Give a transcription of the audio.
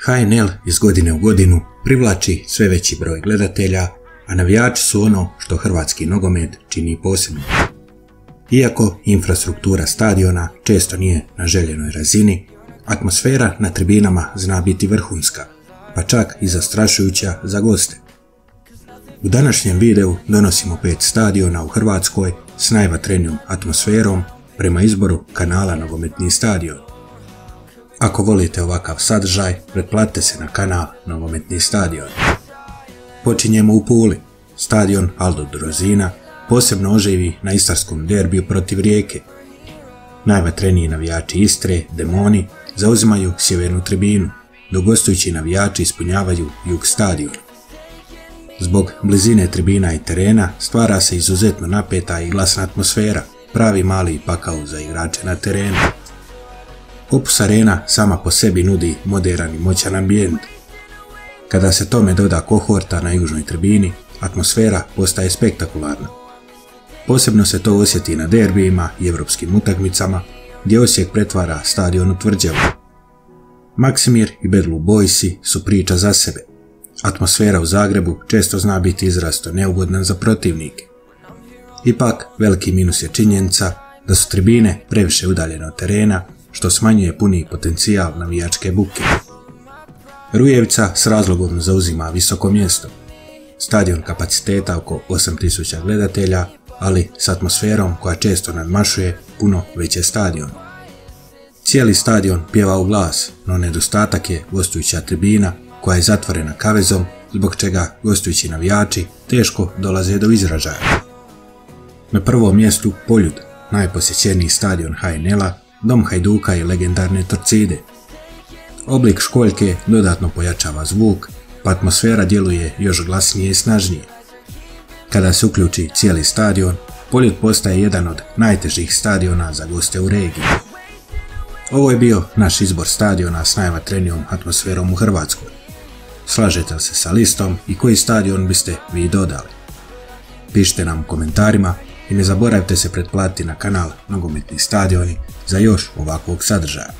HNL iz godine u godinu privlači sve veći broj gledatelja, a navijači su ono što hrvatski nogomet čini posebno. Iako infrastruktura stadiona često nije na željenoj razini, atmosfera na tribinama zna biti vrhunska, pa čak i zastrašujuća za goste. U današnjem videu donosimo 5 stadiona u Hrvatskoj s najvatrenijom atmosferom prema izboru kanala Nogometni stadion. Ako volite ovakav sadržaj, pretplatite se na kanal Nogometni stadion. Počinjemo u Puli. Stadion Aldo Drozina posebno oživi na istarskom derbiju protiv Rijeke. Najvatreniji navijači Istre, Demoni, zauzimaju sjevernu tribinu, dok gostujući navijači ispunjavaju jug stadiona. Zbog blizine tribina i terena stvara se izuzetno napeta i glasna atmosfera, pravi mali pakao za igrače na terenu. Opus Arena sama po sebi nudi moderan i moćan ambijent. Kada se tome doda kohorta na južnoj tribini, atmosfera postaje spektakularna. Posebno se to osjeti na derbijima i evropskim utakmicama, gdje Osijek pretvara stadion u tvrđavu. Maksimir i Bad Blue Boysi su priča za sebe. Atmosfera u Zagrebu često zna biti izrazito neugodna za protivnike. Ipak, veliki minus je činjenica da su tribine previše udaljene od terena, što smanjuje puni potencijal navijačke buke. Rujevica s razlogom zauzima visoko mjesto. Stadion kapaciteta oko 8000 gledatelja, ali s atmosferom koja često nadmašuje puno veće stadion. Cijeli stadion pjeva u glas, no nedostatak je gostujuća tribina koja je zatvorena kavezom, zbog čega gostujući navijači teško dolaze do izražaja. Na prvom mjestu Poljud, najposjećeniji stadion HNL-a, dom Hajduka i legendarne Torcide. Oblik školjke dodatno pojačava zvuk, pa atmosfera djeluje još glasnije i snažnije. Kada se uključi cijeli stadion, Poljud postaje jedan od najtežih stadiona za goste u regiji. Ovo je bio naš izbor stadiona s najvatrenijom atmosferom u Hrvatskoj. Slažete li se sa listom i koji stadion biste vi dodali? Pišite nam u komentarima i ne zaboravite se pretplatiti na kanal Nogometni stadioni za još ovakvog sadržaja.